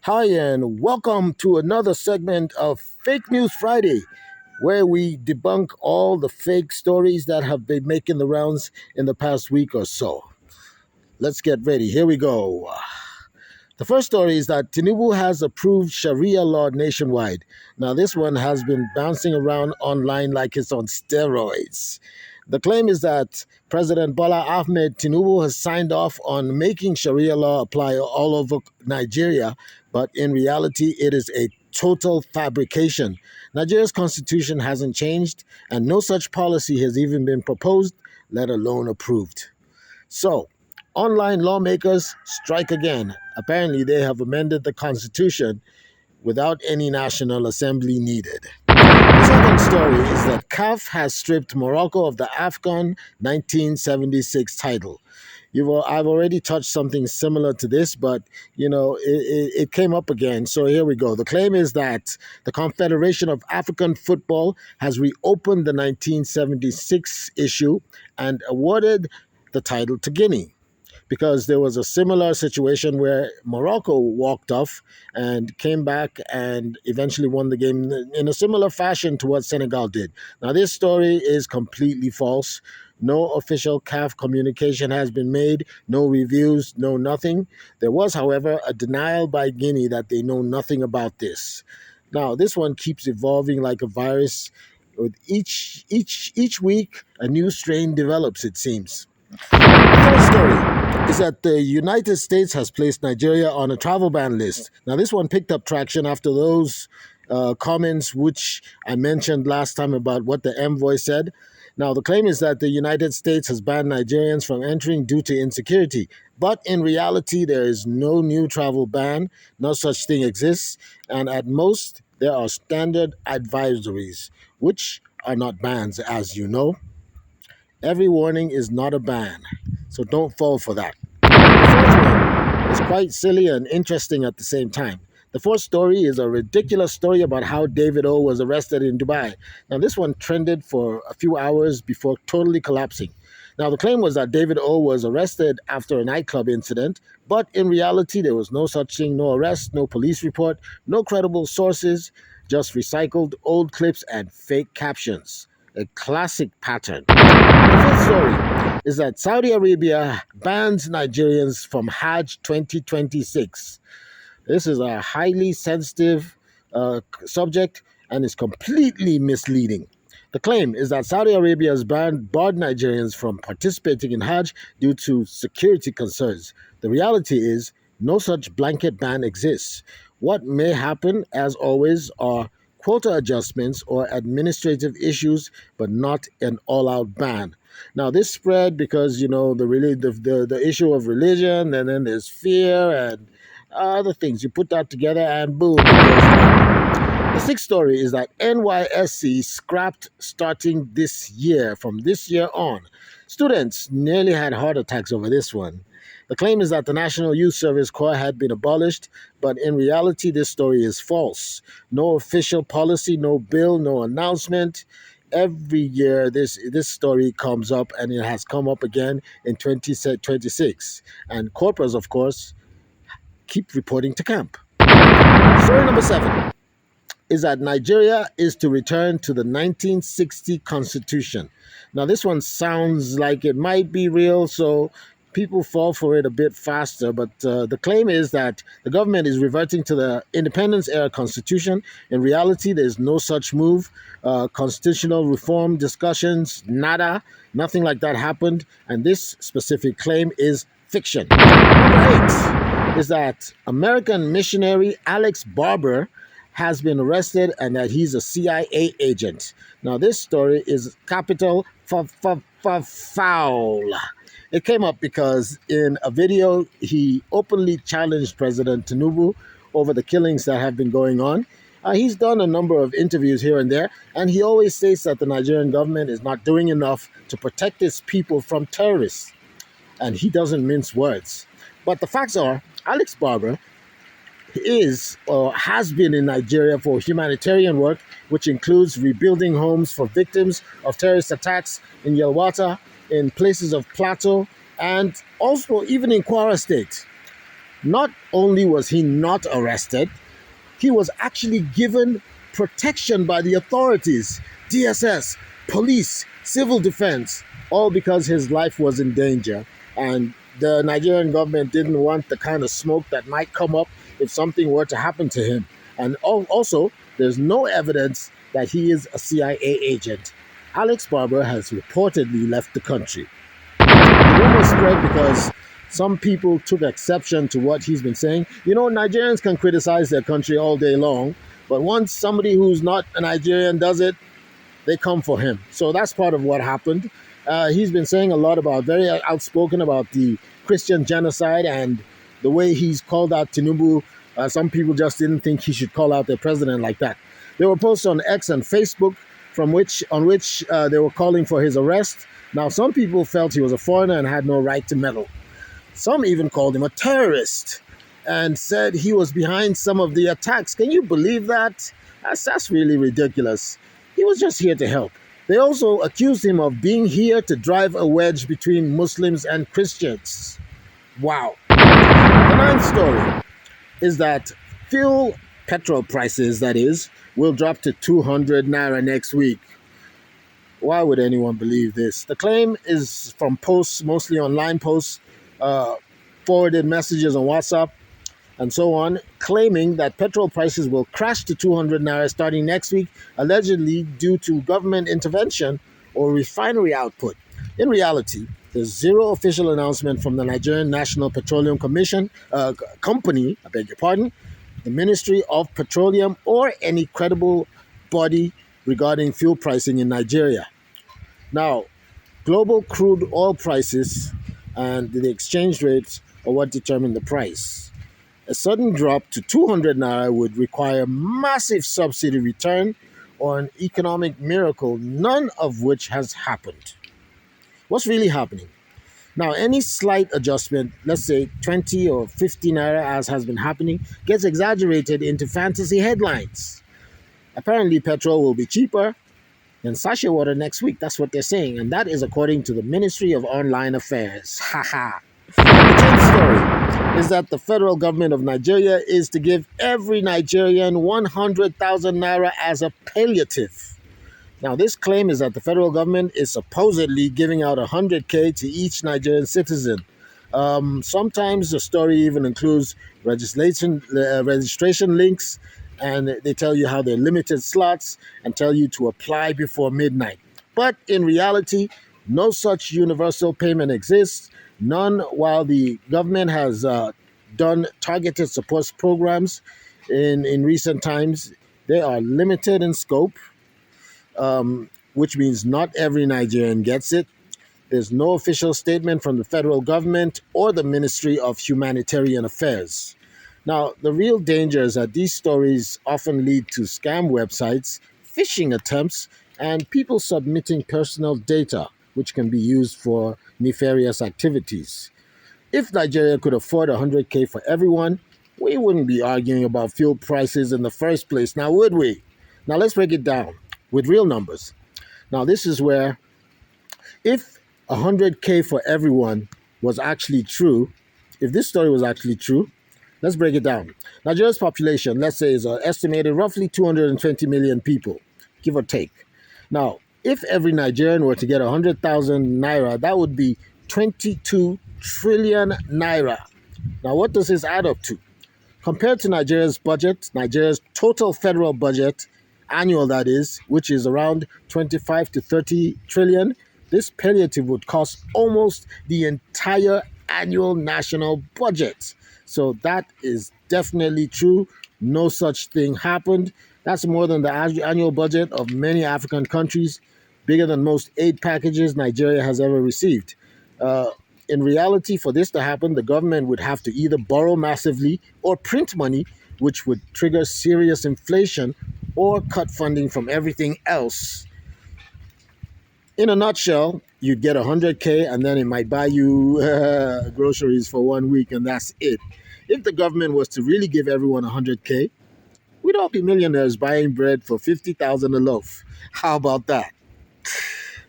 Hi, and welcome to another segment of Fake News Friday, where we debunk all the fake stories that have been making the rounds in the past week or so. Let's get ready. Here we go. The first story is that Tinubu has approved Sharia law nationwide. Now, this one has been bouncing around online like it's on steroids. The claim is that President Bola Ahmed Tinubu has signed off on making Sharia law apply all over Nigeria, but in reality, it is a total fabrication. Nigeria's constitution hasn't changed, and no such policy has even been proposed, let alone approved. So, online lawmakers strike again. Apparently, they have amended the Constitution without any National Assembly needed. The second story is that CAF has stripped Morocco of the AFCON 1976 title. I've already touched something similar to this, but it came up again. So here we go. The claim is that the Confederation of African Football has reopened the 1976 issue and awarded the title to Guinea because there was a similar situation where Morocco walked off and came back and eventually won the game in a similar fashion to what Senegal did. Now, this story is completely false. No official CAF communication has been made, no reviews, no nothing. There was, however, a denial by Guinea that they know nothing about this. Now, this one keeps evolving like a virus. With each week, a new strain develops, it seems. The third story is that the United States has placed Nigeria on a travel ban list. Now, this one picked up traction after those comments which I mentioned last time about what the envoy said. Now, the claim is that the United States has banned Nigerians from entering due to insecurity. But in reality, there is no new travel ban. No such thing exists. And at most, there are standard advisories, which are not bans, as you know. Every warning is not a ban, so don't fall for that. The fourth one is quite silly and interesting at the same time. The fourth story is a ridiculous story about how Davido was arrested in Dubai. Now, this one trended for a few hours before totally collapsing. Now, the claim was that David O was arrested after a nightclub incident, but in reality, there was no such thing, no arrest, no police report, no credible sources, just recycled old clips and fake captions. A classic pattern. The fifth story is that Saudi Arabia bans Nigerians from Hajj 2026. This is a highly sensitive subject and is completely misleading. The claim is that Saudi Arabia has barred Nigerians from participating in Hajj due to security concerns. The reality is, no such blanket ban exists. What may happen, as always, are quota adjustments or administrative issues, but not an all-out ban. Now, this spread because the issue of religion, and then there's fear and other things. You put that together, and boom, it goes down. The sixth story is that NYSC scrapped starting this year. From this year on, students nearly had heart attacks over this one. The claim is that the National Youth Service Corps had been abolished, but in reality, this story is false. No official policy, no bill, no announcement. Every year, this story comes up, and it has come up again in 2026. And corporals, of course, keep reporting to camp. Story number 7 is that Nigeria is to return to the 1960 constitution. Now, this one sounds like it might be real, so people fall for it a bit faster. But the claim is that the government is reverting to the independence era constitution. In reality, there's no such move. Constitutional reform discussions, nada, nothing like that happened. And this specific claim is fiction. Number 8 is that American missionary Alex Barbir has been arrested and that he's a CIA agent. Now, this story is capital foul. It came up because in a video, he openly challenged President Tinubu over the killings that have been going on. He's done a number of interviews here and there, and he always states that the Nigerian government is not doing enough to protect its people from terrorists. And he doesn't mince words. But the facts are, Alex Barbir is or has been in Nigeria for humanitarian work, which includes rebuilding homes for victims of terrorist attacks in Yelwata, in places of Plateau, and also even in Kwara State. Not only was he not arrested, he was actually given protection by the authorities, DSS, police, civil defense, all because his life was in danger. And the Nigerian government didn't want the kind of smoke that might come up if something were to happen to him. And also, there's no evidence that he is a CIA agent. Alex Barber has reportedly left the country. The rumor spread because some people took exception to what he's been saying. You know, Nigerians can criticize their country all day long, but once somebody who's not a Nigerian does it, they come for him. So that's part of what happened. He's been saying a lot about, very outspoken about the Christian genocide and the way he's called out Tinubu. Some people just didn't think he should call out their president like that. There were posts on X and Facebook on which they were calling for his arrest. Now, some people felt he was a foreigner and had no right to meddle. Some even called him a terrorist and said he was behind some of the attacks. Can you believe that? That's really ridiculous. He was just here to help. They also accused him of being here to drive a wedge between Muslims and Christians. Wow. The ninth story is that fuel petrol prices, that is, will drop to 200 naira next week. Why would anyone believe this? The claim is from posts, mostly online posts, forwarded messages on WhatsApp, and so on, claiming that petrol prices will crash to 200 naira starting next week, allegedly due to government intervention or refinery output. In reality, there's zero official announcement from the Nigerian National Petroleum Company, I beg your pardon, the Ministry of Petroleum, or any credible body regarding fuel pricing in Nigeria. Now, global crude oil prices and the exchange rates are what determine the price. A sudden drop to 200 naira would require massive subsidy return or an economic miracle, none of which has happened. What's really happening? Now, any slight adjustment, let's say 20 or 50 naira, as has been happening, gets exaggerated into fantasy headlines. Apparently, petrol will be cheaper than sachet water next week. That's what they're saying. And that is according to the Ministry of Online Affairs. Haha. The 10th story is that the federal government of Nigeria is to give every Nigerian 100,000 naira as a palliative. Now, this claim is that the federal government is supposedly giving out 100K to each Nigerian citizen. Sometimes the story even includes registration links, and they tell you how they're limited slots and tell you to apply before midnight. But in reality, no such universal payment exists, none while the government has done targeted support programs in recent times. They are limited in scope, which means not every Nigerian gets it. There's no official statement from the federal government or the Ministry of Humanitarian Affairs. Now, the real danger is that these stories often lead to scam websites, phishing attempts, and people submitting personal data, which can be used for nefarious activities. If Nigeria could afford 100K for everyone, we wouldn't be arguing about fuel prices in the first place, now would we? Now, let's break it down with real numbers. Now, this is where if 100K for everyone was actually true, if this story was actually true, let's break it down. Nigeria's population, let's say, is estimated roughly 220 million people, give or take. Now, if every Nigerian were to get 100,000 naira, that would be 22 trillion naira. Now, what does this add up to? Compared to Nigeria's budget, Nigeria's total federal budget, annual that is, which is around 25 to 30 trillion, this palliative would cost almost the entire annual national budget. So that is definitely true. No such thing happened. That's more than the annual budget of many African countries, bigger than most aid packages Nigeria has ever received. In reality, for this to happen, the government would have to either borrow massively or print money, which would trigger serious inflation, or cut funding from everything else. In a nutshell, you'd get 100K and then it might buy you groceries for 1 week, and that's it. If the government was to really give everyone 100K, we'd all be millionaires buying bread for 50,000 a loaf. How about that?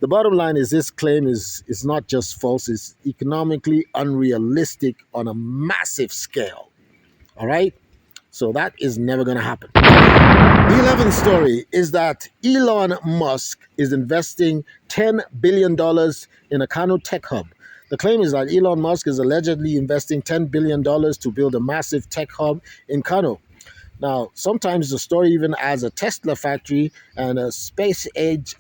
The bottom line is this claim is not just false, it's economically unrealistic on a massive scale. All right? So that is never going to happen. The 11th story is that Elon Musk is investing $10 billion in a Kano tech hub. The claim is that Elon Musk is allegedly investing $10 billion to build a massive tech hub in Kano. Now, sometimes the story even adds a Tesla factory and a SpaceX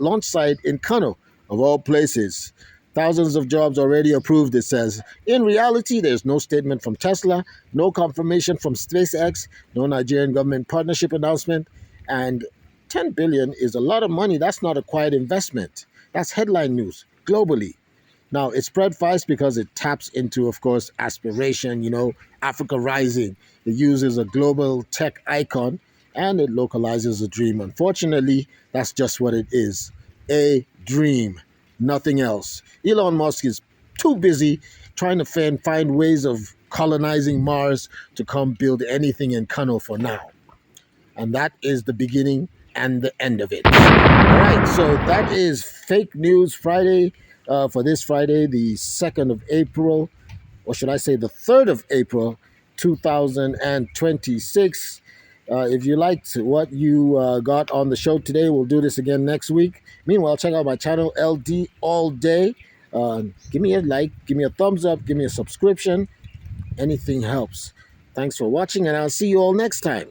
launch site in Kano, of all places. Thousands of jobs already approved, it says. In reality, there's no statement from Tesla, no confirmation from SpaceX, no Nigerian government partnership announcement, and 10 billion is a lot of money. That's not a quiet investment. That's headline news globally. Now, it's spread fast because it taps into, of course, aspiration, Africa Rising. It uses a global tech icon and it localizes a dream. Unfortunately, that's just what it is, a dream, nothing else. Elon Musk is too busy trying to find ways of colonizing Mars to come build anything in Kano for now. And that is the beginning and the end of it. All right, so that is Fake News Friday for this Friday, the 2nd of April, or should I say the 3rd of April, 2026. If you liked what you got on the show today, we'll do this again next week. Meanwhile, check out my channel, LD All Day. Give me a like, give me a thumbs up, give me a subscription. Anything helps. Thanks for watching, and I'll see you all next time.